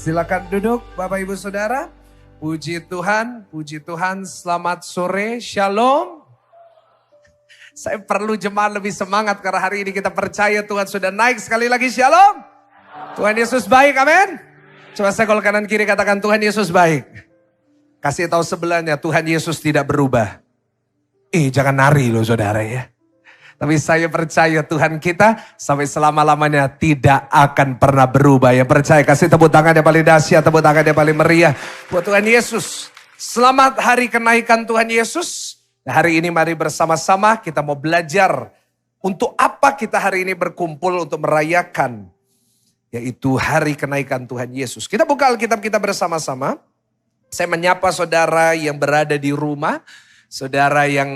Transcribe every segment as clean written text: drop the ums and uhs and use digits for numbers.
Silakan duduk Bapak Ibu Saudara. Puji Tuhan, selamat sore, shalom. Saya perlu jemaat lebih semangat karena hari ini kita percaya Tuhan sudah naik sekali lagi, shalom. Tuhan Yesus baik, amin. Coba segol kanan kiri katakan Tuhan Yesus baik. Kasih tahu sebelahnya Tuhan Yesus tidak berubah. Jangan nari loh saudara ya. Tapi saya percaya Tuhan kita sampai selama-lamanya tidak akan pernah berubah. Yang percaya kasih tepuk tangan yang paling dahsyat, tepuk tangan yang paling meriah buat Tuhan Yesus. Selamat hari kenaikan Tuhan Yesus. Nah, hari ini mari bersama-sama kita mau belajar untuk apa kita hari ini berkumpul untuk merayakan. Yaitu hari kenaikan Tuhan Yesus. Kita buka Alkitab kita bersama-sama. Saya menyapa saudara yang berada di rumah. Saudara yang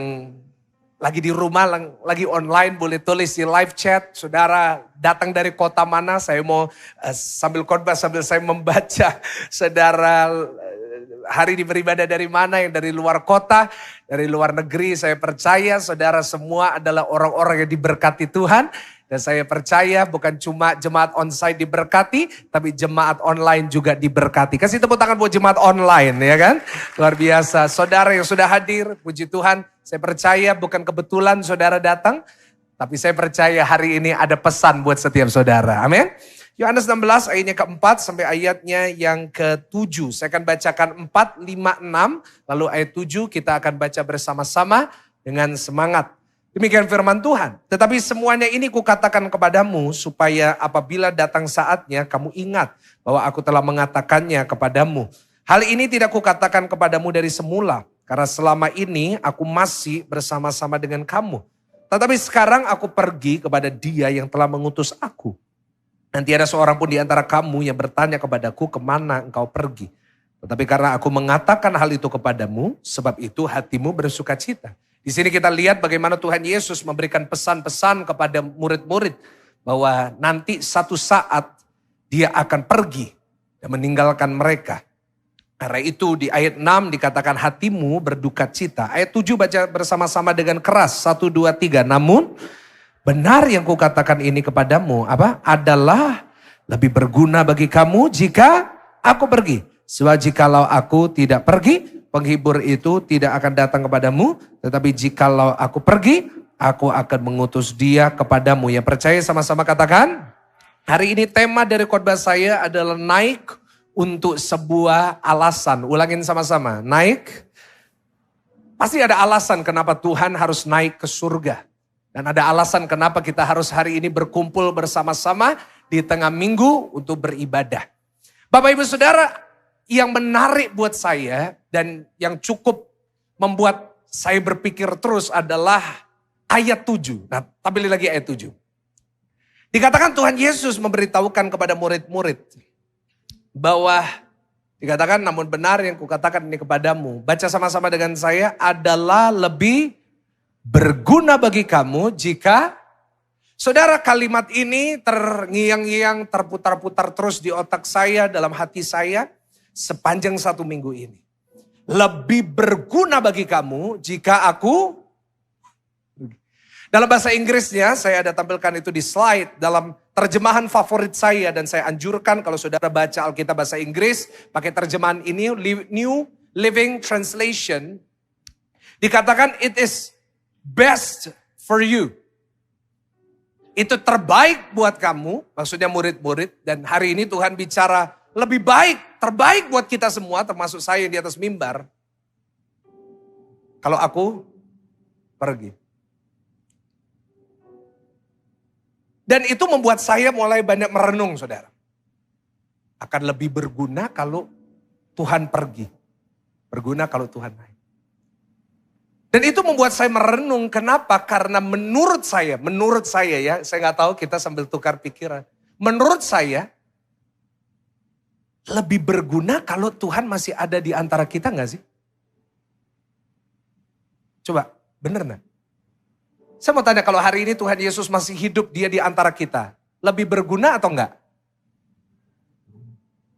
lagi di rumah, lagi online, boleh tulis di live chat. Saudara datang dari kota mana, saya mau sambil khotbah, sambil saya membaca. Saudara hari ini beribadah dari mana, yang dari luar kota, dari luar negeri. Saya percaya saudara semua adalah orang-orang yang diberkati Tuhan. Dan saya percaya bukan cuma jemaat onsite diberkati, tapi jemaat online juga diberkati. Kasih tepuk tangan buat jemaat online ya kan. Luar biasa. Saudara yang sudah hadir, puji Tuhan. Saya percaya bukan kebetulan saudara datang, tapi saya percaya hari ini ada pesan buat setiap saudara. Amin. Yohanes 16 ayatnya keempat sampai ayatnya yang ke-7. Saya akan bacakan 4, 5, 6. Lalu ayat 7 kita akan baca bersama-sama dengan semangat. Demikian firman Tuhan. Tetapi semuanya ini kukatakan kepadamu supaya apabila datang saatnya kamu ingat bahwa aku telah mengatakannya kepadamu. Hal ini tidak kukatakan kepadamu dari semula. Karena selama ini aku masih bersama-sama dengan kamu. Tetapi sekarang aku pergi kepada Dia yang telah mengutus aku. Nanti ada seorang pun di antara kamu yang bertanya kepadaku kemana engkau pergi. Tetapi karena aku mengatakan hal itu kepadamu, sebab itu hatimu bersuka cita. Di sini kita lihat bagaimana Tuhan Yesus memberikan pesan-pesan kepada murid-murid. Bahwa nanti satu saat Dia akan pergi dan meninggalkan mereka. Karena itu di ayat 6 dikatakan hatimu berduka cita. Ayat 7 baca bersama-sama dengan keras. 1, 2, 3. Namun benar yang kukatakan ini kepadamu adalah lebih berguna bagi kamu jika aku pergi. Sebab jikalau aku tidak pergi, penghibur itu tidak akan datang kepadamu. Tetapi jikalau aku pergi, aku akan mengutus Dia kepadamu. Yang percaya sama-sama katakan. Hari ini tema dari khotbah saya adalah naik untuk sebuah alasan. Ulangin sama-sama. Naik. Pasti ada alasan kenapa Tuhan harus naik ke surga. Dan ada alasan kenapa kita harus hari ini berkumpul bersama-sama di tengah minggu untuk beribadah. Bapak Ibu Saudara, yang menarik buat saya dan yang cukup membuat saya berpikir terus adalah ayat 7. Nah, tampilin lagi ayat 7. Dikatakan Tuhan Yesus memberitahukan kepada murid-murid bahwa dikatakan namun benar yang kukatakan ini kepadamu. Baca sama-sama dengan saya, adalah lebih berguna bagi kamu jika saudara kalimat ini terngiang-ngiang, terputar-putar terus di otak saya, dalam hati saya. Sepanjang 1 minggu ini. Lebih berguna bagi kamu jika aku. Dalam bahasa Inggrisnya saya ada tampilkan itu di slide. Dalam terjemahan favorit saya dan saya anjurkan kalau saudara baca Alkitab bahasa Inggris. Pakai terjemahan ini New Living Translation. Dikatakan it is best for you. Itu terbaik buat kamu. Maksudnya murid-murid. Dan hari ini Tuhan bicara lebih baik, terbaik buat kita semua, termasuk saya yang di atas mimbar. Kalau aku pergi. Dan itu membuat saya mulai banyak merenung, saudara. Akan lebih berguna kalau Tuhan pergi. Berguna kalau Tuhan naik. Dan itu membuat saya merenung, kenapa? Karena menurut saya ya, saya nggak tahu, kita sambil tukar pikiran. Menurut saya, lebih berguna kalau Tuhan masih ada di antara kita gak sih? Coba, bener gak? Saya mau tanya, kalau hari ini Tuhan Yesus masih hidup, Dia di antara kita. Lebih berguna atau enggak?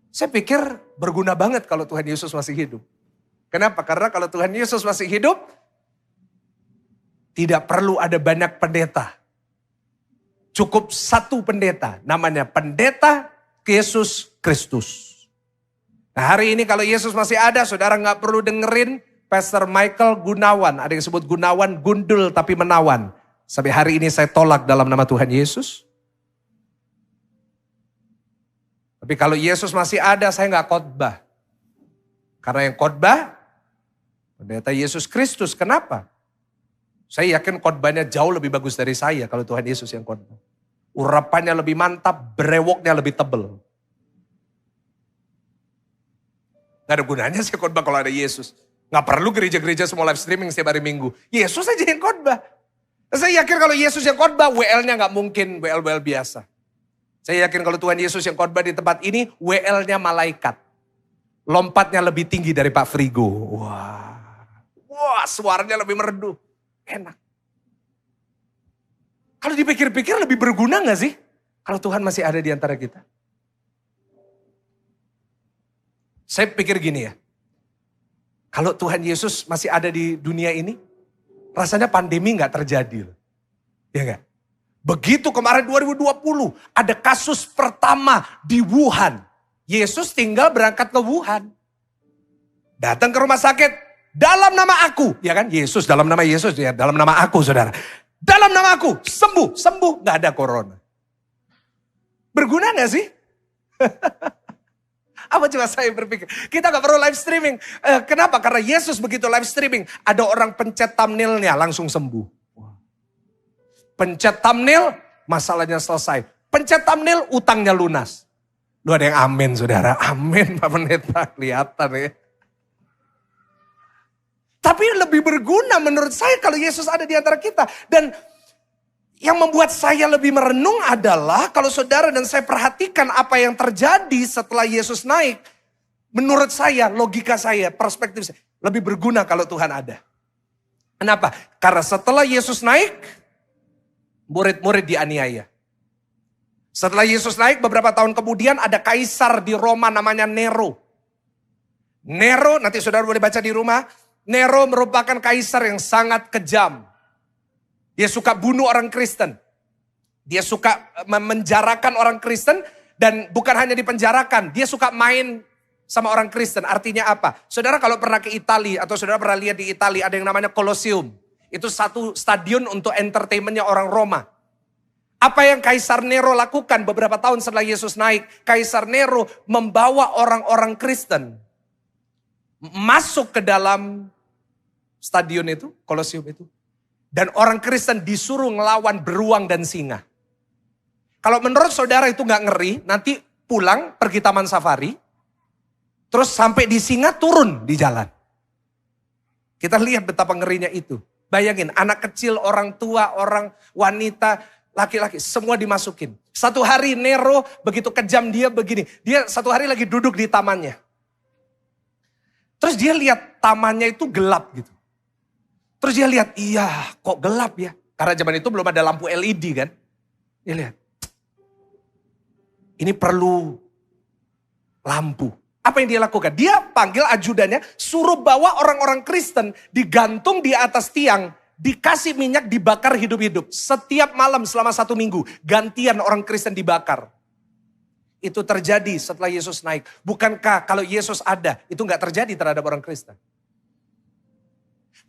Saya pikir berguna banget kalau Tuhan Yesus masih hidup. Kenapa? Karena kalau Tuhan Yesus masih hidup, tidak perlu ada banyak pendeta. Cukup satu pendeta, namanya pendeta Yesus Kristus. Nah, hari ini kalau Yesus masih ada, saudara nggak perlu dengerin Pastor Michael Gunawan. Ada yang sebut Gunawan, gundul tapi menawan. Sampai hari ini saya tolak dalam nama Tuhan Yesus. Tapi kalau Yesus masih ada, saya nggak khotbah. Karena yang khotbah, pendeta Yesus Kristus. Kenapa? Saya yakin khotbahnya jauh lebih bagus dari saya kalau Tuhan Yesus yang khotbah. Urapannya lebih mantap, brewoknya lebih tebel. Gak ada gunanya saya khotbah kalau ada Yesus. Gak perlu gereja-gereja semua live streaming setiap hari Minggu. Yesus aja yang khotbah. Saya yakin kalau Yesus yang khotbah, WL-nya gak mungkin WL-WL biasa. Saya yakin kalau Tuhan Yesus yang khotbah di tempat ini, WL-nya malaikat. Lompatnya lebih tinggi dari Pak Frigo. Wah, suaranya lebih merdu. Enak. Kalau dipikir-pikir lebih berguna gak sih? Kalau Tuhan masih ada di antara kita. Saya pikir gini ya. Kalau Tuhan Yesus masih ada di dunia ini, rasanya pandemi gak terjadi. Ya gak? Begitu kemarin 2020, ada kasus pertama di Wuhan. Yesus tinggal berangkat ke Wuhan. Datang ke rumah sakit, dalam nama aku. Ya kan, Yesus dalam nama Yesus, ya dalam nama aku saudara. Dalam nama aku, sembuh, gak ada corona. Berguna gak sih? Apa cuma saya berpikir, kita gak perlu live streaming. Kenapa? Karena Yesus begitu live streaming, ada orang pencet thumbnailnya langsung sembuh. Pencet thumbnail, masalahnya selesai. Pencet thumbnail, utangnya lunas. Lu ada yang amin saudara, amin Pak Pendeta, kelihatan ya. Tapi lebih berguna menurut saya kalau Yesus ada di antara kita. Dan yang membuat saya lebih merenung adalah kalau saudara dan saya perhatikan apa yang terjadi setelah Yesus naik. Menurut saya, logika saya, perspektif saya, lebih berguna kalau Tuhan ada. Kenapa? Karena setelah Yesus naik, murid-murid dianiaya. Setelah Yesus naik beberapa tahun kemudian ada kaisar di Roma namanya Nero. Nero, nanti saudara boleh baca di rumah. Nero merupakan kaisar yang sangat kejam. Dia suka bunuh orang Kristen. Dia suka memenjarakan orang Kristen. Dan bukan hanya dipenjarakan, dia suka main sama orang Kristen. Artinya apa? Saudara kalau pernah ke Italia atau saudara pernah lihat di Italia ada yang namanya Colosseum. Itu satu stadion untuk entertainmentnya orang Roma. Apa yang Kaisar Nero lakukan beberapa tahun setelah Yesus naik? Kaisar Nero membawa orang-orang Kristen masuk ke dalam stadion itu, Colosseum itu. Dan orang Kristen disuruh ngelawan beruang dan singa. Kalau menurut saudara itu gak ngeri, nanti pulang pergi taman safari. Terus sampai di singa turun di jalan. Kita lihat betapa ngerinya itu. Bayangin anak kecil, orang tua, orang wanita, laki-laki semua dimasukin. Satu hari Nero begitu kejam dia begini. Dia satu hari lagi duduk di tamannya. Terus dia lihat tamannya itu gelap gitu. Terus dia lihat, iya kok gelap ya. Karena zaman itu belum ada lampu LED kan. Dia lihat, ini perlu lampu. Apa yang dia lakukan? Dia panggil ajudannya, suruh bawa orang-orang Kristen digantung di atas tiang. Dikasih minyak dibakar hidup-hidup. Setiap malam selama 1 minggu, gantian orang Kristen dibakar. Itu terjadi setelah Yesus naik. Bukankah kalau Yesus ada, itu gak terjadi terhadap orang Kristen?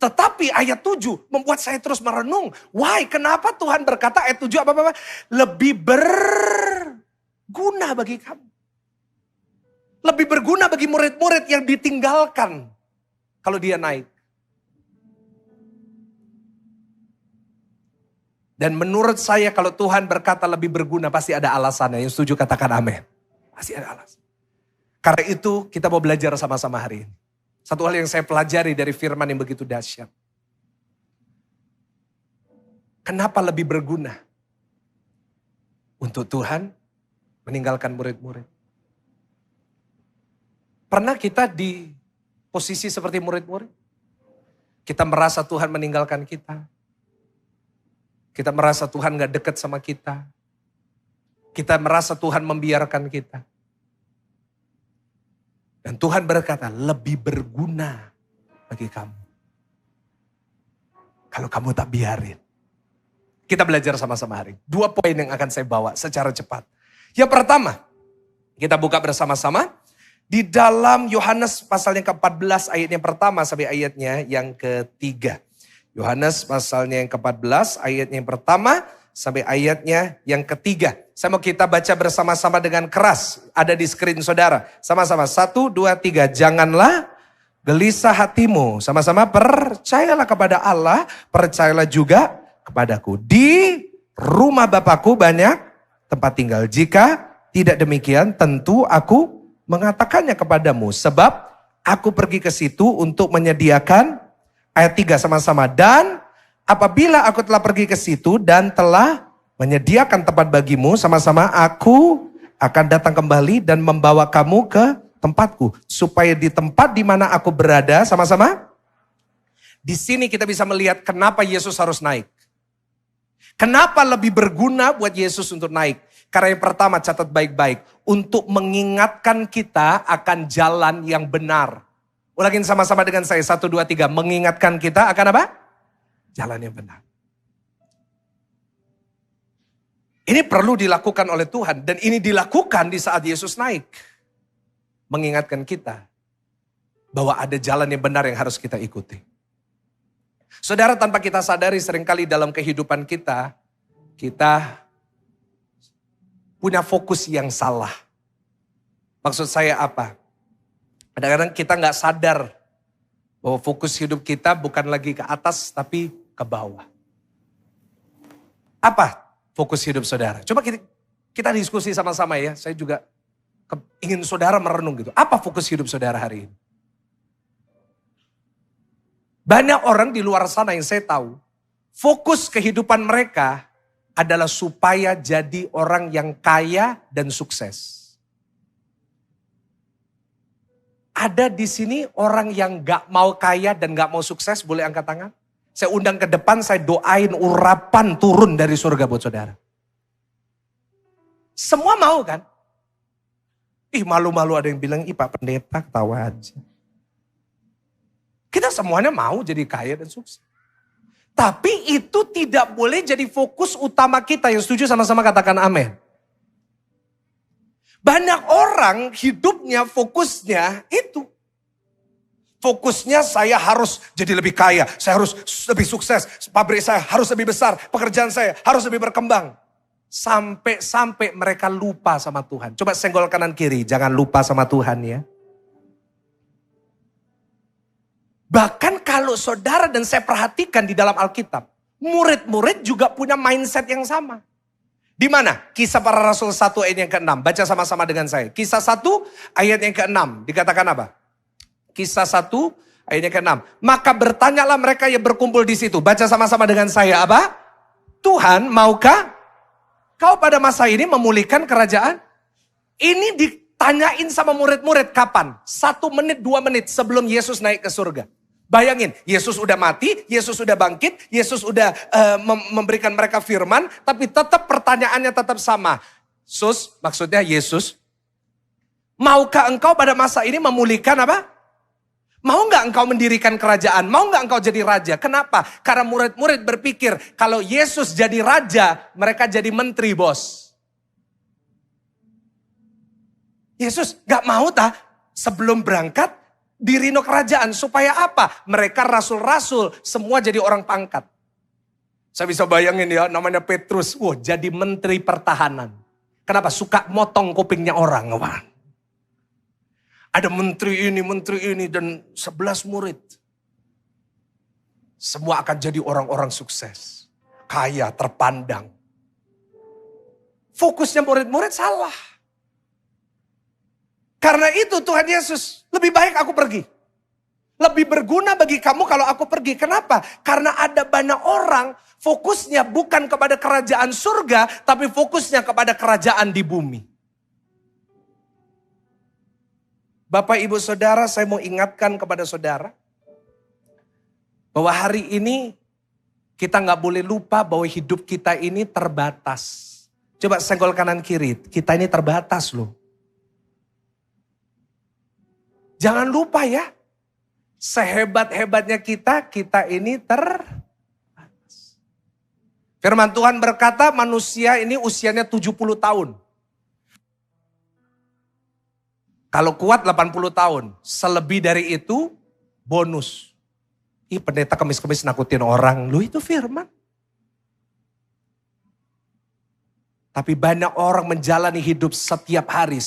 Tetapi ayat 7 membuat saya terus merenung. Why? Kenapa Tuhan berkata ayat 7 apa-apa? Lebih berguna bagi kamu. Lebih berguna bagi murid-murid yang ditinggalkan kalau dia naik. Dan menurut saya kalau Tuhan berkata lebih berguna pasti ada alasannya. Yang setuju katakan amin. Pasti ada alasan. Karena itu kita mau belajar sama-sama hari ini. Satu hal yang saya pelajari dari firman yang begitu dahsyat. Kenapa lebih berguna? Untuk Tuhan meninggalkan murid-murid. Pernah kita di posisi seperti murid-murid? Kita merasa Tuhan meninggalkan kita. Kita merasa Tuhan gak dekat sama kita. Kita merasa Tuhan membiarkan kita. Dan Tuhan berkata, lebih berguna bagi kamu. Kalau kamu tak biarin. Kita belajar sama-sama hari. 2 poin yang akan saya bawa secara cepat. Yang pertama, kita buka bersama-sama. Di dalam Yohanes pasal yang ke-14 ayatnya pertama sampai ayatnya yang ketiga. Yohanes pasalnya yang ke-14 ayatnya yang pertama sampai ayatnya yang ketiga. Saya mau kita baca bersama-sama dengan keras. Ada di screen saudara. Sama-sama 1, 2, 3. Janganlah gelisah hatimu. Sama-sama percayalah kepada Allah. Percayalah juga kepadaku. Di rumah Bapakku banyak tempat tinggal. Jika tidak demikian tentu aku mengatakannya kepadamu. Sebab aku pergi ke situ untuk menyediakan, ayat 3 sama-sama. Dan apabila aku telah pergi ke situ dan telah menyediakan tempat bagimu, sama-sama aku akan datang kembali dan membawa kamu ke tempatku. Supaya di tempat di mana aku berada, sama-sama. Di sini kita bisa melihat kenapa Yesus harus naik. Kenapa lebih berguna buat Yesus untuk naik? Karena yang pertama, catat baik-baik. Untuk mengingatkan kita akan jalan yang benar. Ulangin sama-sama dengan saya. 1, 2, 3. Mengingatkan kita akan apa? Jalan yang benar. Ini perlu dilakukan oleh Tuhan. Dan ini dilakukan di saat Yesus naik. Mengingatkan kita bahwa ada jalan yang benar yang harus kita ikuti. Saudara, tanpa kita sadari seringkali dalam kehidupan kita punya fokus yang salah. Maksud saya apa? Kadang-kadang kita nggak sadar bahwa fokus hidup kita bukan lagi ke atas tapi ke bawah. Apa fokus hidup saudara? Coba kita diskusi sama-sama ya. Saya juga ingin saudara merenung gitu. Apa fokus hidup saudara hari ini? Banyak orang di luar sana yang saya tahu, fokus kehidupan mereka adalah supaya jadi orang yang kaya dan sukses. Ada di sini orang yang gak mau kaya dan gak mau sukses, boleh angkat tangan? Saya undang ke depan, saya doain urapan turun dari surga buat saudara. Semua mau kan? Ih, malu-malu ada yang bilang, ih Pak Pendeta ketawa aja. Kita semuanya mau jadi kaya dan sukses. Tapi itu tidak boleh jadi fokus utama kita. Yang setuju sama-sama katakan amin. Banyak orang hidupnya fokusnya itu. Fokusnya saya harus jadi lebih kaya. Saya harus lebih sukses. Pabrik saya harus lebih besar. Pekerjaan saya harus lebih berkembang. Sampai mereka lupa sama Tuhan. Coba senggol kanan kiri. Jangan lupa sama Tuhan ya. Bahkan kalau saudara dan saya perhatikan di dalam Alkitab, murid-murid juga punya mindset yang sama. Di mana? Kisah para Rasul 1 ayat yang ke-6. Baca sama-sama dengan saya. Kisah 1 ayat yang ke-6. Dikatakan apa? Kisah 1 ayat yang ke-6. Maka bertanyalah mereka yang berkumpul di situ. Baca sama-sama dengan saya apa? Tuhan, maukah kau pada masa ini memulihkan kerajaan? Ini ditanyain sama murid-murid kapan? 1 menit, 2 menit sebelum Yesus naik ke surga. Bayangin, Yesus udah mati, Yesus udah bangkit, Yesus udah memberikan mereka firman, tapi tetap pertanyaannya tetap sama. Maksudnya Yesus, maukah engkau pada masa ini memulihkan apa? Mau nggak engkau mendirikan kerajaan? Mau nggak engkau jadi raja? Kenapa? Karena murid-murid berpikir, kalau Yesus jadi raja, mereka jadi menteri, bos. Yesus nggak mau sebelum berangkat, dirino kerajaan. Supaya apa? Mereka rasul-rasul, semua jadi orang pangkat. Saya bisa bayangin ya, namanya Petrus. Wah, jadi menteri pertahanan. Kenapa? Suka motong kupingnya orang. Wah. Ada menteri ini, dan 11 murid. Semua akan jadi orang-orang sukses. Kaya, terpandang. Fokusnya murid-murid salah. Karena itu Tuhan Yesus, lebih baik aku pergi. Lebih berguna bagi kamu kalau aku pergi. Kenapa? Karena ada banyak orang fokusnya bukan kepada kerajaan surga, tapi fokusnya kepada kerajaan di bumi. Bapak, Ibu, Saudara, saya mau ingatkan kepada saudara, bahwa hari ini kita gak boleh lupa bahwa hidup kita ini terbatas. Coba senggol kanan kiri, kita ini terbatas loh. Jangan lupa ya, sehebat-hebatnya kita ini terbatas. Firman Tuhan berkata manusia ini usianya 70 tahun. Kalau kuat 80 tahun, selebih dari itu bonus. Ih, pendeta kemis-kemis nakutin orang, lu itu firman. Tapi banyak orang menjalani hidup setiap hari,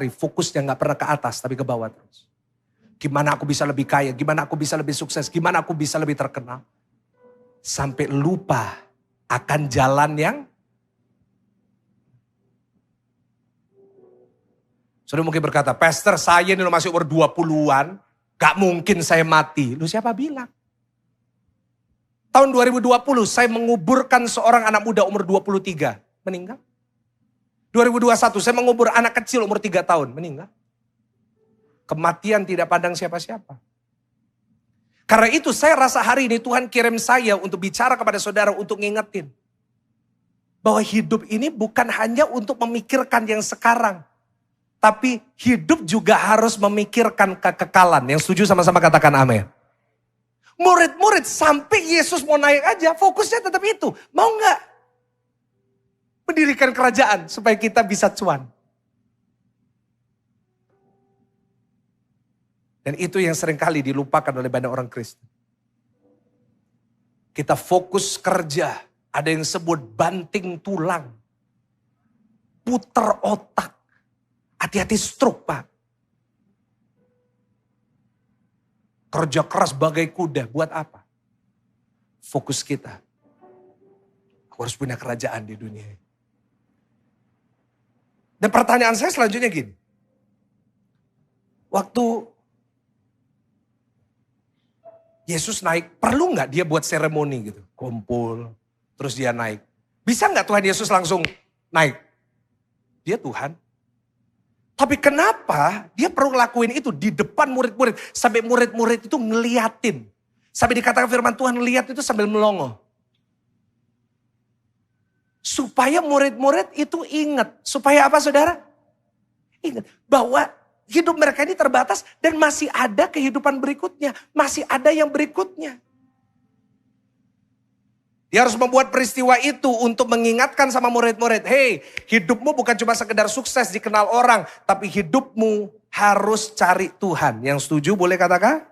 fokusnya gak pernah ke atas, tapi ke bawah terus. Gimana aku bisa lebih kaya, gimana aku bisa lebih sukses, gimana aku bisa lebih terkenal. Sampai lupa akan jalan yang Saudara mungkin berkata, Pastor saya ini masih umur 20-an, gak mungkin saya mati. Lu siapa bilang? Tahun 2020 saya menguburkan seorang anak muda umur 23, meninggal. 2021 saya mengubur anak kecil umur 3 tahun, meninggal. Kematian tidak pandang siapa-siapa. Karena itu saya rasa hari ini Tuhan kirim saya untuk bicara kepada saudara, untuk ngingetin. Bahwa hidup ini bukan hanya untuk memikirkan yang sekarang. Tapi hidup juga harus memikirkan kekekalan. Yang setuju sama-sama katakan amin. Murid-murid sampai Yesus mau naik aja, fokusnya tetap itu. Mau nggak mendirikan kerajaan supaya kita bisa cuan? Dan itu yang seringkali dilupakan oleh banyak orang Kristen. Kita fokus kerja, ada yang sebut banting tulang, puter otak. Hati-hati stroke, Pak. Kerja keras bagai kuda, buat apa? Fokus kita. Aku harus punya kerajaan di dunia ini. Dan pertanyaan saya selanjutnya gini. Waktu Yesus naik, perlu nggak dia buat seremoni gitu? Kumpul, terus dia naik. Bisa nggak Tuhan Yesus langsung naik? Dia Tuhan. Tapi kenapa dia perlu lakuin itu di depan murid-murid. Sampai murid-murid itu ngeliatin. Sampai dikatakan firman Tuhan lihat itu sambil melongo. Supaya murid-murid itu ingat. Supaya apa saudara? Ingat bahwa hidup mereka ini terbatas dan masih ada kehidupan berikutnya. Masih ada yang berikutnya. Dia harus membuat peristiwa itu untuk mengingatkan sama murid-murid. Hey, hidupmu bukan cuma sekedar sukses dikenal orang. Tapi hidupmu harus cari Tuhan. Yang setuju boleh katakan?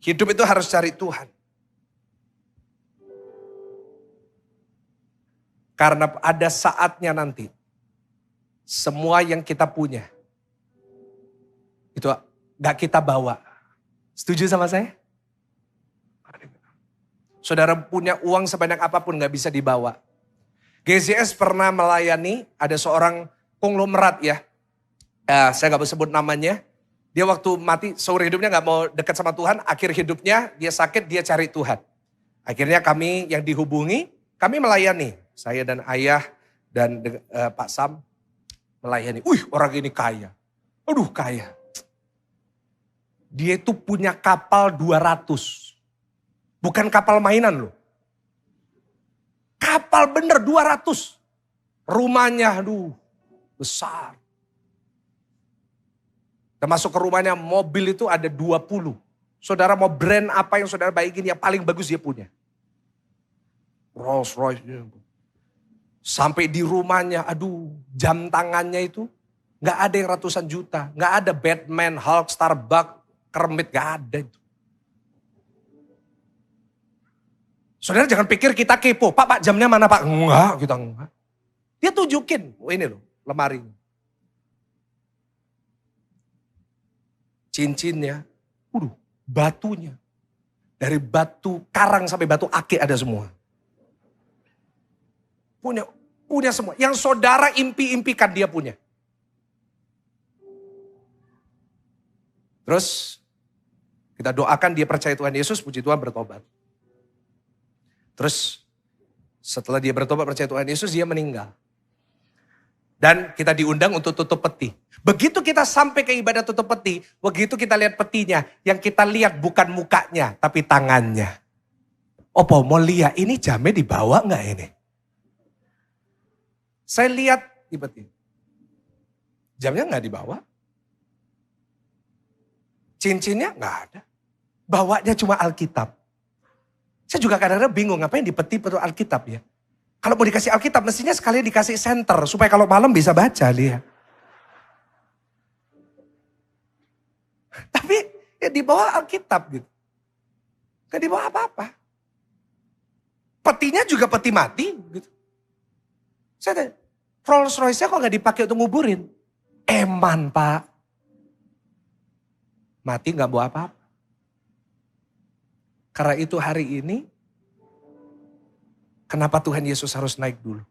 Hidup itu harus cari Tuhan. Karena ada saatnya nanti. Semua yang kita punya. Itu gak kita bawa. Setuju sama saya? Saudara punya uang sebanyak apapun gak bisa dibawa. GZS pernah melayani, ada seorang konglomerat ya. Saya gak mau sebut namanya. Dia waktu mati, seumur hidupnya gak mau dekat sama Tuhan. Akhir hidupnya dia sakit, dia cari Tuhan. Akhirnya kami yang dihubungi, kami melayani. Saya dan ayah dan Pak Sam melayani. Orang ini kaya. Aduh kaya. Dia itu punya kapal 200. Bukan kapal mainan loh. Kapal bener 200. Rumahnya aduh besar. Kita masuk ke rumahnya, mobil itu ada 20. Saudara mau brand apa yang saudara bagiin yang paling bagus dia punya. Rolls Royce. Sampai di rumahnya, aduh jam tangannya itu gak ada yang ratusan juta. Gak ada Batman, Hulk, Starbucks, Kermit, gak ada itu. Saudara jangan pikir kita kepo. Pak jamnya mana Pak? Enggak, kita enggak. Dia tunjukin, ini loh lemarinya. Cincinnya, batunya. Dari batu karang sampai batu akik ada semua. Punya semua. Yang saudara impi-impikan dia punya. Terus kita doakan dia percaya Tuhan Yesus, puji Tuhan bertobat. Terus setelah dia bertobat percaya Tuhan Yesus, dia meninggal. Dan kita diundang untuk tutup peti. Begitu kita sampai ke ibadah tutup peti, begitu kita lihat petinya, yang kita lihat bukan mukanya, tapi tangannya. Opo mau lihat ini jamnya dibawa nggak ini? Saya lihat di peti. Jamnya nggak dibawa. Cincinnya nggak ada. Bawanya cuma Alkitab. Saya juga kadang-kadang bingung ngapain di peti penuh Alkitab ya. Kalau mau dikasih Alkitab, mestinya sekalian dikasih senter. Supaya kalau malam bisa baca, lihat. Tapi ya di bawah Alkitab gitu. Gak di bawah apa-apa. Petinya juga peti mati gitu. Saya tanya, Rolls Royce-nya kok gak dipakai untuk nguburin? Eman, Pak. Mati gak bawa apa-apa. Karena itu hari ini, kenapa Tuhan Yesus harus naik dulu?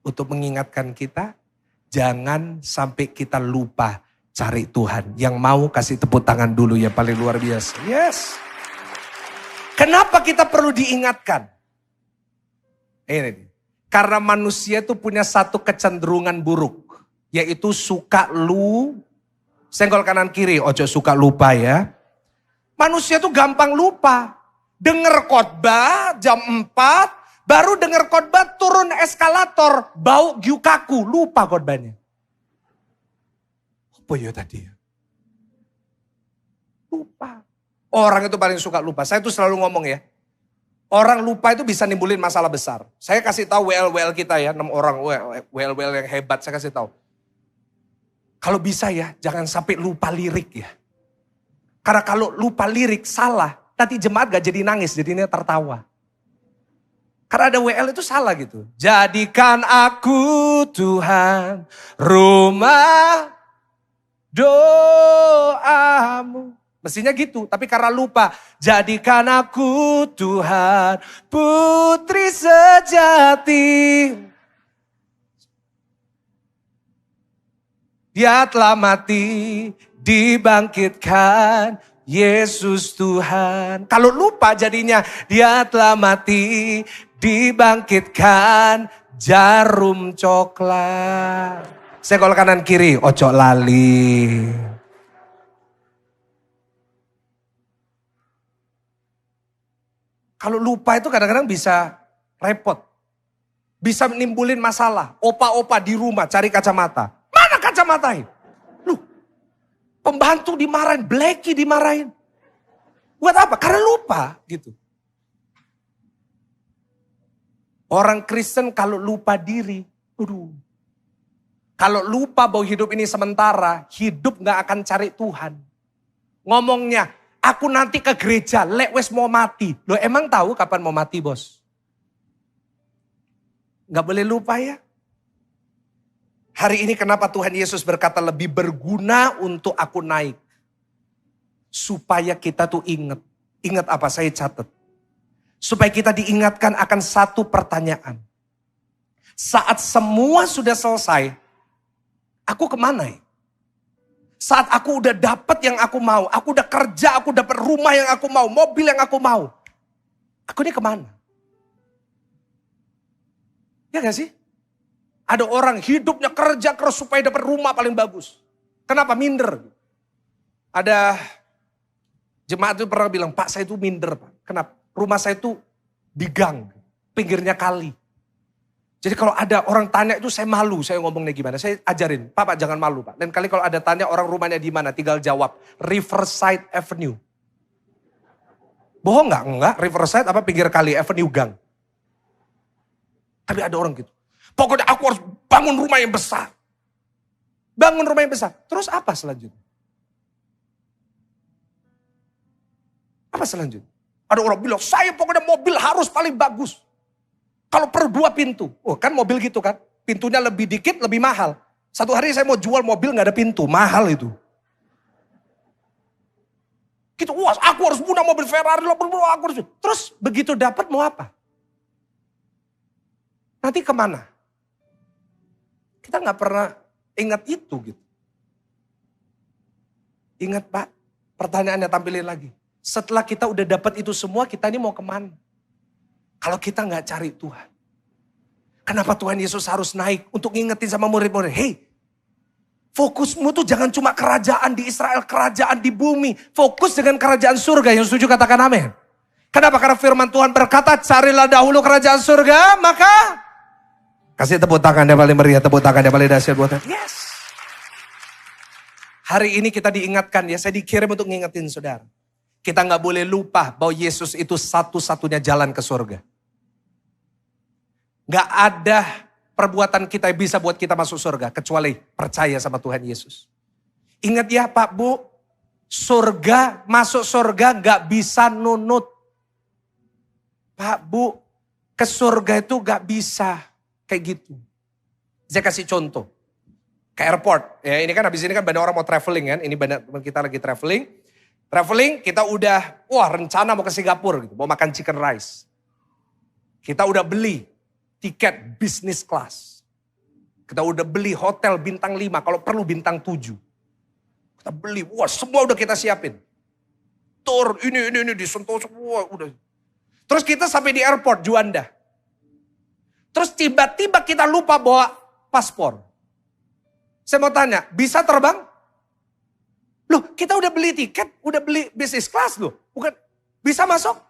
Untuk mengingatkan kita, jangan sampai kita lupa cari Tuhan. Yang mau kasih tepuk tangan dulu yang paling luar biasa. Yes. Kenapa kita perlu diingatkan? Ini. Karena manusia itu punya satu kecenderungan buruk. Yaitu suka senggol kanan kiri, ojo suka lupa ya. Manusia tuh gampang lupa. Dengar khotbah jam 4, baru dengar khotbah turun eskalator, bau gyukaku, lupa khotbahnya. Apa ya tadi? Lupa. Orang itu paling suka lupa. Saya tuh selalu ngomong ya. Orang lupa itu bisa nimbulin masalah besar. Saya kasih tahu WL kita ya, 6 orang WL yang hebat, saya kasih tahu. Kalau bisa ya, jangan sampai lupa lirik ya. Karena kalau lupa lirik salah, nanti jemaat gak jadi nangis, jadinya tertawa. Karena ada WL itu salah gitu. Jadikan aku Tuhan, rumah doamu. Mestinya gitu, tapi karena lupa. Jadikan aku Tuhan, putri sejati. Dia telah mati, dibangkitkan, Yesus Tuhan. Kalau lupa jadinya, dia telah mati, dibangkitkan, jarum coklat. Senggol kanan kiri, ojo lali. Kalau lupa itu kadang-kadang bisa repot. Bisa menimbulin masalah. Opa-opa di rumah cari kacamata. Mana kacamatain? Loh, pembantu dimarahin, Blacky dimarahin. Buat apa? Karena lupa gitu. Orang Kristen kalau lupa diri, aduh. Kalau lupa bahwa hidup ini sementara, hidup gak akan cari Tuhan. Ngomongnya, aku nanti ke gereja, wes mau mati. Loh emang tahu kapan mau mati bos? Gak boleh lupa ya. Hari ini kenapa Tuhan Yesus berkata lebih berguna untuk aku naik. Supaya kita tuh ingat. Ingat apa? Saya catat. Supaya kita diingatkan akan satu pertanyaan. Saat semua sudah selesai, aku kemana ya? Saat aku udah dapat yang aku mau, aku udah kerja, aku dapat rumah yang aku mau, mobil yang aku mau. Aku ini kemana? Ya gak sih? Ada orang hidupnya kerja keras supaya dapat rumah paling bagus. Kenapa? Minder. Ada jemaat itu pernah bilang, Pak saya itu minder Pak. Kenapa? Rumah saya itu di gang, pinggirnya kali. Jadi kalau ada orang tanya itu saya malu, saya ngomongnya gimana. Saya ajarin, Pak jangan malu Pak. Lain kali kalau ada tanya orang rumahnya di mana, tinggal jawab, Riverside Avenue. Bohong nggak? Enggak, Riverside apa pinggir kali, Avenue gang. Tapi ada orang gitu. Pokoknya aku harus bangun rumah yang besar. Bangun rumah yang besar. Terus apa selanjutnya? Apa selanjutnya? Ada orang bilang, saya pokoknya mobil harus paling bagus. Kalau perlu 2 pintu. Oh kan mobil gitu kan. Pintunya lebih dikit, lebih mahal. Satu hari saya mau jual mobil gak ada pintu. Mahal itu. Gitu, wah aku harus punya mobil Ferrari. Aku harus. Terus begitu dapat mau apa? Nanti kemana? Kita gak pernah ingat itu gitu. Ingat Pak, pertanyaannya tampilin lagi. Setelah kita udah dapat itu semua, kita ini mau kemana? Kalau kita gak cari Tuhan. Kenapa Tuhan Yesus harus naik untuk ngingetin sama murid-murid? Hei, fokusmu tuh jangan cuma kerajaan di Israel, kerajaan di bumi. Fokus dengan kerajaan surga. Yang setuju katakan amin. Kenapa? Karena firman Tuhan berkata, carilah dahulu kerajaan surga, maka kasih tepuk tangan yang paling meriah, tepuk tangan yang paling dahsyat buat Tuhan. Yes. Hari ini kita diingatkan ya, saya dikirim untuk ngingetin saudara. Kita gak boleh lupa bahwa Yesus itu satu-satunya jalan ke surga. Gak ada perbuatan kita yang bisa buat kita masuk surga. Kecuali percaya sama Tuhan Yesus. Ingat ya Pak Bu, masuk surga gak bisa nunut. Pak Bu, ke surga itu gak bisa kayak gitu. Saya kasih contoh. Ke airport. Ya ini kan habis ini kan banyak orang mau traveling kan. Ini banyak teman kita lagi traveling. Traveling kita udah, rencana mau ke Singapura gitu. Mau makan chicken rice. Kita udah beli tiket business class. Kita udah beli hotel bintang 5, kalau perlu bintang 7. Kita beli, semua udah kita siapin. Tour, ini disentuh semua, udah. Terus kita sampai di airport Juanda. Terus tiba-tiba kita lupa bawa paspor. Saya mau tanya, bisa terbang? Loh, kita udah beli tiket, udah beli business class loh. Bukan, bisa masuk?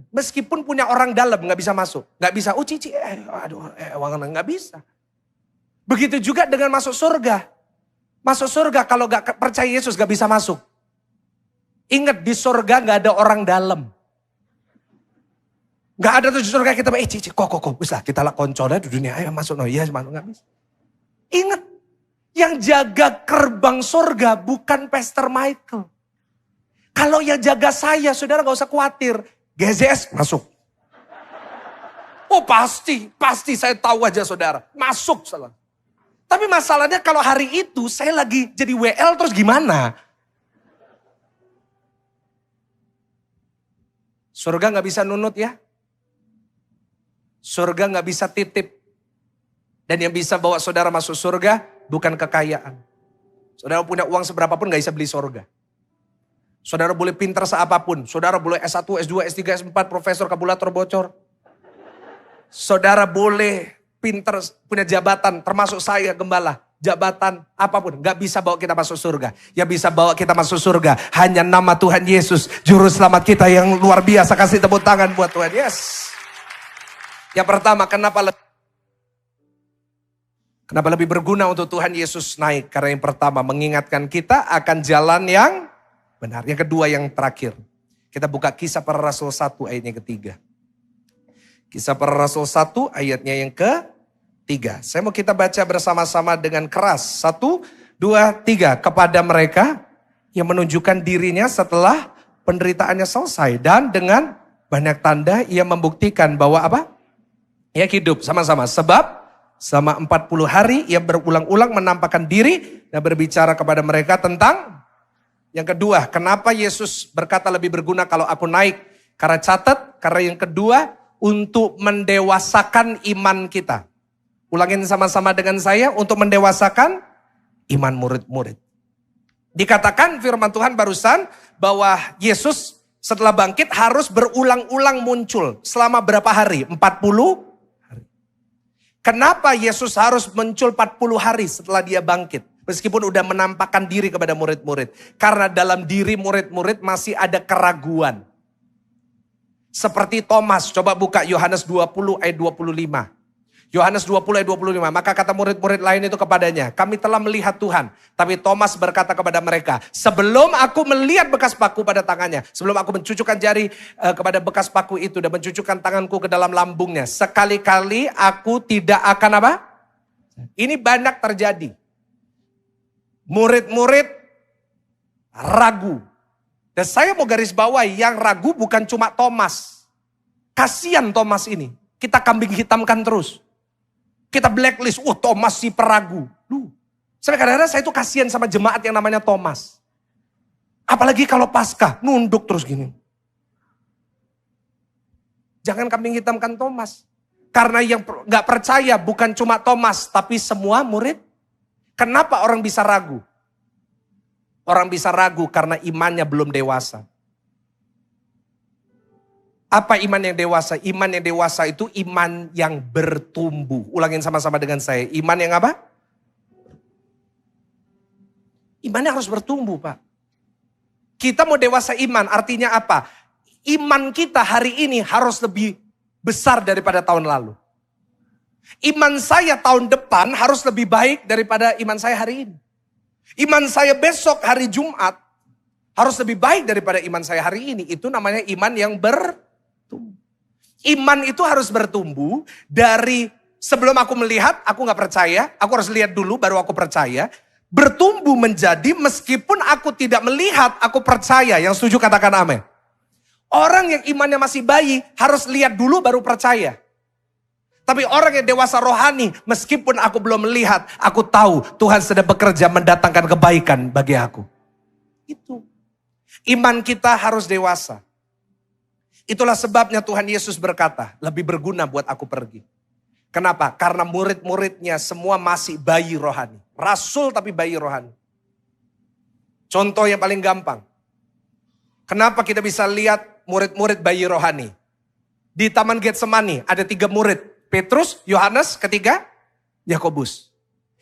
Meskipun punya orang dalam nggak bisa masuk. Nggak bisa, cici, nggak bisa. Begitu juga dengan masuk surga. Masuk surga kalau nggak percaya Yesus nggak bisa masuk. Ingat di surga nggak ada orang dalam. Nggak ada tuh di surga kita, cici, kok, bisa kita lah koncolnya di dunia, ayo masuk, iya masuk, nggak bisa. Ingat, yang jaga gerbang surga bukan Pastor Michael. Kalau yang jaga saya, saudara nggak usah khawatir. GZS masuk. Pasti saya tahu aja saudara. Masuk salah. Tapi masalahnya kalau hari itu saya lagi jadi WL terus gimana? Surga gak bisa nunut ya. Surga gak bisa titip. Dan yang bisa bawa saudara masuk surga bukan kekayaan. Saudara punya uang seberapa pun gak bisa beli surga. Saudara boleh pintar seapapun. Saudara boleh S1, S2, S3, S4, profesor, kabulator, bocor. Saudara boleh pintar, punya jabatan, termasuk saya gembala. Jabatan, apapun. Gak bisa bawa kita masuk surga. Yang bisa bawa kita masuk surga hanya nama Tuhan Yesus. Juru selamat kita yang luar biasa. Kasih tepuk tangan buat Tuhan. Yes. Yang pertama, kenapa lebih berguna untuk Tuhan Yesus naik? Karena yang pertama, mengingatkan kita akan jalan yang benar. Yang kedua, yang terakhir. Kita buka Kisah Para Rasul 1 ayatnya ketiga. Kisah Para Rasul 1 ayatnya yang ketiga. Saya mau kita baca bersama-sama dengan keras. 1, 2, 3. Kepada mereka yang menunjukkan dirinya setelah penderitaannya selesai. Dan dengan banyak tanda ia membuktikan bahwa apa? Ia hidup sama-sama. Sebab selama 40 hari ia berulang-ulang menampakkan diri dan berbicara kepada mereka tentang. Yang kedua, kenapa Yesus berkata lebih berguna kalau aku naik? Karena yang kedua, untuk mendewasakan iman kita. Ulangin sama-sama dengan saya, untuk mendewasakan iman murid-murid. Dikatakan firman Tuhan barusan, bahwa Yesus setelah bangkit harus berulang-ulang muncul. Selama berapa hari? 40 hari. Kenapa Yesus harus muncul 40 hari setelah dia bangkit? Meskipun udah menampakkan diri kepada murid-murid. Karena dalam diri murid-murid masih ada keraguan. Seperti Thomas, coba buka Yohanes 20 ayat 25. Yohanes 20 ayat 25, maka kata murid-murid lain itu kepadanya, kami telah melihat Tuhan. Tapi Thomas berkata kepada mereka, sebelum aku melihat bekas paku pada tangannya, sebelum aku mencucukkan jari kepada bekas paku itu dan mencucukkan tanganku ke dalam lambungnya, sekali-kali aku tidak akan apa? Ini banyak terjadi. Murid-murid ragu. Dan saya mau garis bawahi, yang ragu bukan cuma Thomas. Kasihan Thomas ini. Kita kambing hitamkan terus. Kita blacklist, Thomas si peragu. Sampai kadang-kadang saya itu kasihan sama jemaat yang namanya Thomas. Apalagi kalau Paskah, nunduk terus gini. Jangan kambing hitamkan Thomas. Karena yang gak percaya bukan cuma Thomas, tapi semua murid. Kenapa orang bisa ragu? Orang bisa ragu karena imannya belum dewasa. Apa iman yang dewasa? Iman yang dewasa itu iman yang bertumbuh. Ulangin sama-sama dengan saya. Iman yang apa? Imannya harus bertumbuh, Pak. Kita mau dewasa iman, artinya apa? Iman kita hari ini harus lebih besar daripada tahun lalu. Iman saya tahun depan harus lebih baik daripada iman saya hari ini. Iman saya besok hari Jumat harus lebih baik daripada iman saya hari ini. Itu namanya iman yang bertumbuh. Iman itu harus bertumbuh dari sebelum aku melihat, aku gak percaya. Aku harus lihat dulu baru aku percaya. Bertumbuh menjadi meskipun aku tidak melihat, aku percaya. Yang setuju katakan amin. Orang yang imannya masih bayi harus lihat dulu baru percaya. Tapi orang yang dewasa rohani, meskipun aku belum melihat, aku tahu Tuhan sedang bekerja mendatangkan kebaikan bagi aku. Itu. Iman kita harus dewasa. Itulah sebabnya Tuhan Yesus berkata, lebih berguna buat aku pergi. Kenapa? Karena murid-muridnya semua masih bayi rohani. Rasul tapi bayi rohani. Contoh yang paling gampang. Kenapa kita bisa lihat murid-murid bayi rohani? Di Taman Getsemani ada 3 murid. Petrus, Yohanes, ketiga Yakobus.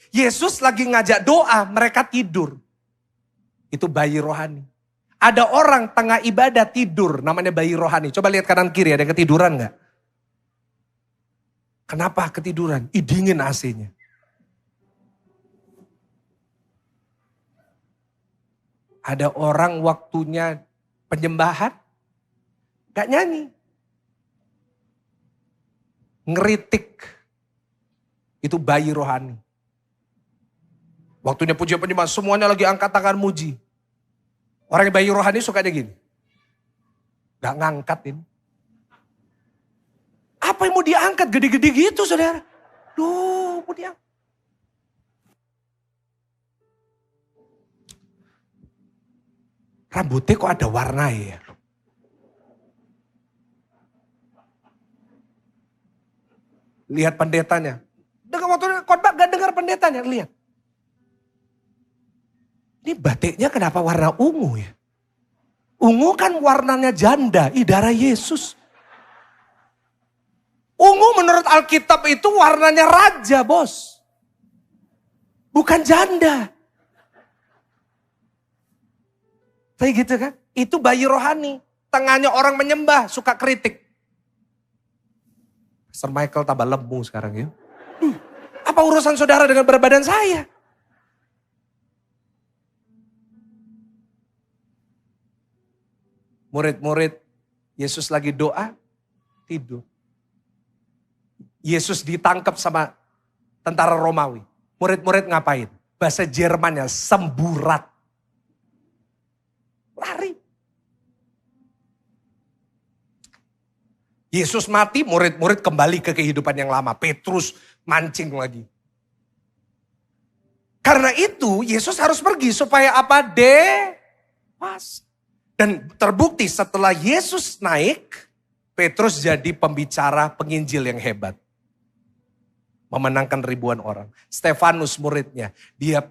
Yesus lagi ngajak doa, mereka tidur. Itu bayi rohani. Ada orang tengah ibadah tidur, namanya bayi rohani. Coba lihat kanan kiri, ada yang ketiduran gak? Kenapa ketiduran? Dingin AC-nya. Ada orang waktunya penyembahan, gak nyanyi. Ngeritik. Itu bayi rohani. Waktunya pujian penyembahan, semuanya lagi angkat tangan muji. Orang yang bayi rohani suka dia gini. Gak ngangkat ini. Apa yang mau diangkat? Gede-gede gitu saudara. Duh, mau diangkat. Rambutnya kok ada warna ya? Lihat pendetanya. Dengar waktu khotbah gak dengar pendetanya, lihat. Ini batiknya kenapa warna ungu ya? Ungu kan warnanya janda, darah Yesus. Ungu menurut Alkitab itu warnanya raja, bos. Bukan janda. Tapi gitu kan? Itu bayi rohani. Tengahnya orang menyembah, suka kritik. Pastor Michael tambah lemu sekarang ya. Apa urusan saudara dengan berat badan saya? Murid-murid Yesus lagi doa, tidur. Yesus ditangkap sama tentara Romawi. Murid-murid ngapain? Bahasa Jermannya semburat. Lari. Yesus mati, murid-murid kembali ke kehidupan yang lama. Petrus mancing lagi. Karena itu Yesus harus pergi supaya apa? Dewasa. Dan terbukti setelah Yesus naik, Petrus jadi pembicara penginjil yang hebat. Memenangkan ribuan orang. Stefanus muridnya, dia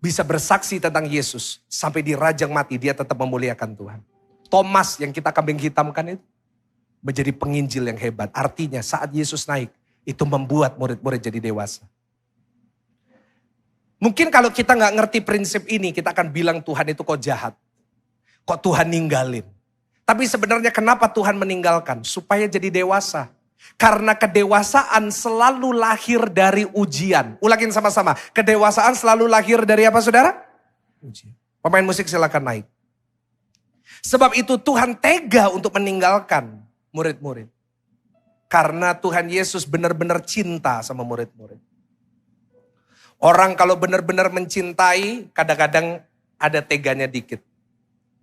bisa bersaksi tentang Yesus. Sampai di rajang mati dia tetap memuliakan Tuhan. Thomas yang kita kambing hitamkan itu menjadi penginjil yang hebat. Artinya saat Yesus naik, itu membuat murid-murid jadi dewasa. Mungkin kalau kita gak ngerti prinsip ini, kita akan bilang Tuhan itu kok jahat. Kok Tuhan ninggalin? Tapi sebenarnya kenapa Tuhan meninggalkan? Supaya jadi dewasa. Karena kedewasaan selalu lahir dari ujian. Ulangin sama-sama. Kedewasaan selalu lahir dari apa saudara? Ujian. Pemain musik silakan naik. Sebab itu Tuhan tega untuk meninggalkan murid-murid. Karena Tuhan Yesus benar-benar cinta sama murid-murid. Orang kalau benar-benar mencintai, kadang-kadang ada teganya dikit.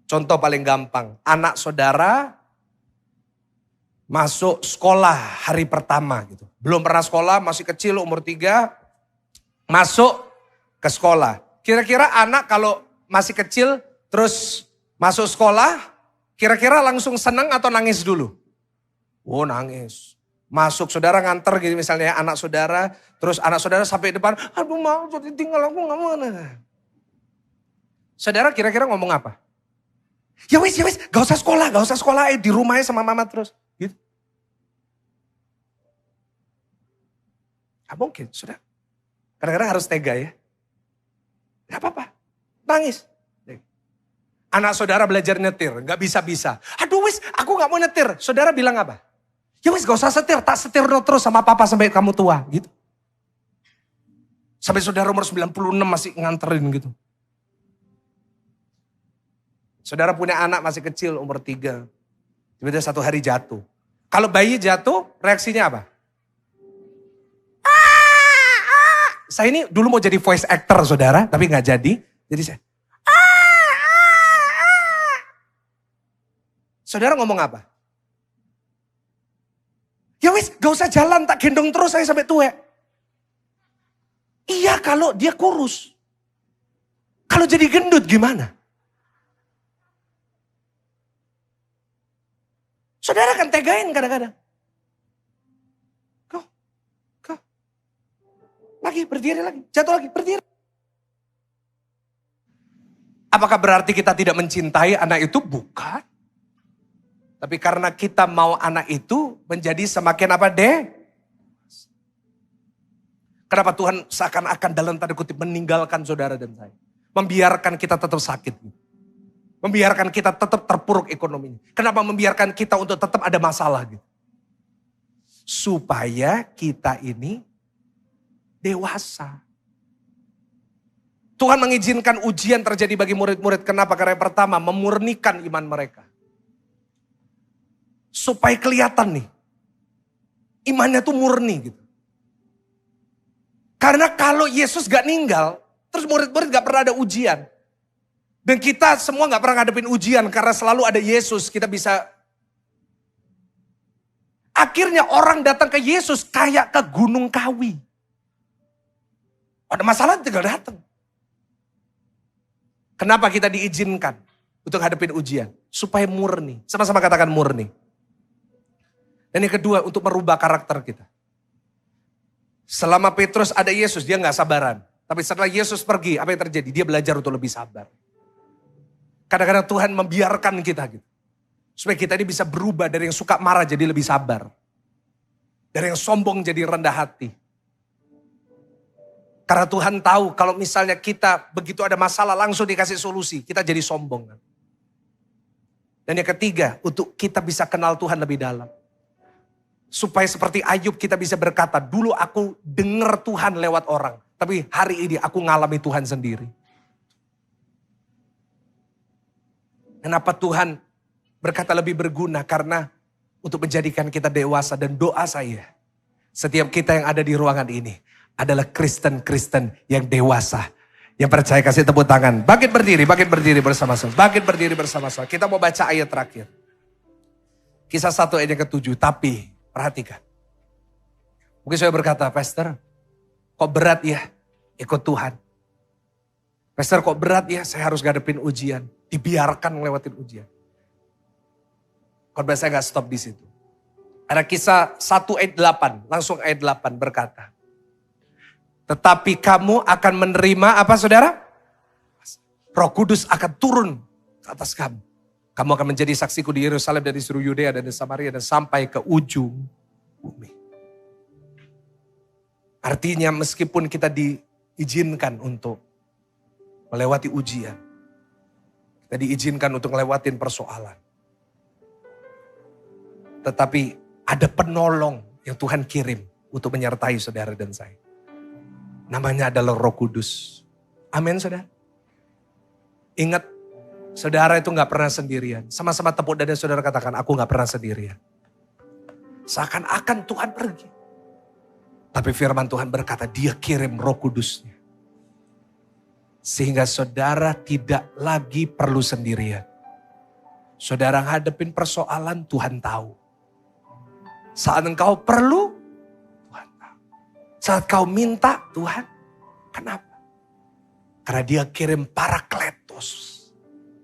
Contoh paling gampang, anak saudara masuk sekolah hari pertama gitu. Belum pernah sekolah, masih kecil umur 3, masuk ke sekolah. Kira-kira anak kalau masih kecil terus masuk sekolah, kira-kira langsung senang atau nangis dulu? Oh nangis. Masuk saudara nganter gitu misalnya anak saudara, terus anak saudara sampai depan, aduh mau jadi tinggal aku gak mau. Saudara kira-kira ngomong apa? Ya wis, gak usah sekolah, di rumahnya sama mama terus. Gitu. Gak mungkin, sudah. Kadang-kadang harus tega ya. Gak apa-apa, nangis. Anak saudara belajar nyetir, gak bisa-bisa. Aduh wis, aku gak mau nyetir. Saudara bilang apa? Ya wis gak usah setir, tak setir terus sama papa sampai kamu tua. Gitu. Sampai saudara umur 96 masih nganterin gitu. Saudara punya anak masih kecil umur 3. Tiba-tiba satu hari jatuh. Kalau bayi jatuh, reaksinya apa? Saya ini dulu mau jadi voice actor saudara, tapi gak jadi. Jadi saya, saudara ngomong apa? Ya wis, gak usah jalan, tak gendong terus saya sampai tua. Iya kalau dia kurus. Kalau jadi gendut gimana? Saudara kan tegain kadang-kadang. Kau. Lagi, berdiri lagi, jatuh lagi, berdiri. Apakah berarti kita tidak mencintai anak itu? Bukan. Tapi karena kita mau anak itu menjadi semakin apa deh? Kenapa Tuhan seakan-akan dalam tanda kutip meninggalkan saudara dan saya? Membiarkan kita tetap sakit. Membiarkan kita tetap terpuruk ekonominya. Kenapa membiarkan kita untuk tetap ada masalah gitu? Supaya kita ini dewasa. Tuhan mengizinkan ujian terjadi bagi murid-murid. Kenapa? Karena yang pertama memurnikan iman mereka. Supaya kelihatan nih. Imannya tuh murni gitu. Karena kalau Yesus gak ninggal, terus murid-murid gak pernah ada ujian. Dan kita semua gak pernah ngadepin ujian karena selalu ada Yesus. Kita bisa. Akhirnya orang datang ke Yesus kayak ke Gunung Kawi. Ada masalah tinggal datang. Kenapa kita diizinkan untuk hadapin ujian? Supaya murni. Sama-sama katakan murni. Dan yang kedua untuk merubah karakter kita. Selama Petrus ada Yesus dia gak sabaran. Tapi setelah Yesus pergi apa yang terjadi? Dia belajar untuk lebih sabar. Kadang-kadang Tuhan membiarkan kita gitu. Supaya kita ini bisa berubah dari yang suka marah jadi lebih sabar. Dari yang sombong jadi rendah hati. Karena Tuhan tahu kalau misalnya kita begitu ada masalah langsung dikasih solusi. Kita jadi sombong. Dan yang ketiga untuk kita bisa kenal Tuhan lebih dalam. Supaya seperti Ayub kita bisa berkata, dulu aku dengar Tuhan lewat orang. Tapi hari ini aku ngalami Tuhan sendiri. Kenapa Tuhan berkata lebih berguna? Karena untuk menjadikan kita dewasa dan doa saya. Setiap kita yang ada di ruangan ini adalah Kristen-Kristen yang dewasa. Yang percaya kasih tepuk tangan. Bangkit berdiri bersama-sama. Bangkit berdiri bersama-sama. Kita mau baca ayat terakhir. Kisah 1 ayat yang ke-7. Tapi perhatikan. Mungkin saya berkata, Pastor, kok berat ya ikut Tuhan? Pastor kok berat ya saya harus ngadepin ujian. Dibiarkan ngelewatin ujian. Khotbah saya gak stop di situ. Ada kisah 1 ayat 8. Langsung ayat 8 berkata. Tetapi kamu akan menerima apa saudara? Roh Kudus akan turun ke atas kamu. Kamu akan menjadi saksiku di Yerusalem dan di seluruh Yudea dan di Samaria dan sampai ke ujung bumi. Artinya meskipun kita diizinkan untuk melewati ujian. Kita diizinkan untuk ngelewatin persoalan. Tetapi ada penolong yang Tuhan kirim untuk menyertai saudara dan saya. Namanya adalah Roh Kudus. Amin saudara. Ingat, saudara itu gak pernah sendirian. Sama-sama tepuk dada saudara katakan, aku gak pernah sendirian. Seakan-akan Tuhan pergi. Tapi firman Tuhan berkata, dia kirim Roh Kudusnya. Sehingga saudara tidak lagi perlu sendirian. Saudara ngadepin persoalan, Tuhan tahu. Saat engkau perlu, Tuhan tahu. Saat kau minta, Tuhan, kenapa? Karena dia kirim Parakletos.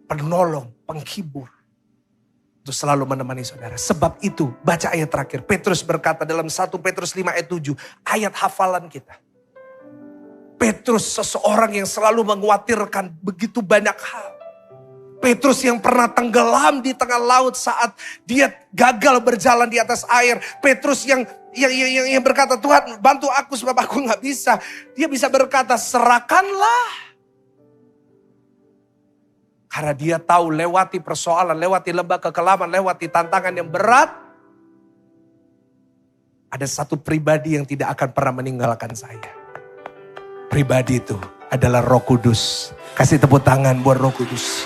Penolong, penghibur. Untuk selalu menemani saudara. Sebab itu, baca ayat terakhir. Petrus berkata dalam 1 Petrus 5 ayat 7. Ayat hafalan kita. Petrus seseorang yang selalu mengkhawatirkan begitu banyak hal. Petrus yang pernah tenggelam di tengah laut saat dia gagal berjalan di atas air. Petrus yang berkata, Tuhan bantu aku sebab aku gak bisa. Dia bisa berkata, serahkanlah. Karena dia tahu lewati persoalan, lewati lembah kekelaman, lewati tantangan yang berat. Ada satu pribadi yang tidak akan pernah meninggalkan saya. Pribadi itu adalah Roh Kudus. Kasih tepuk tangan buat Roh Kudus.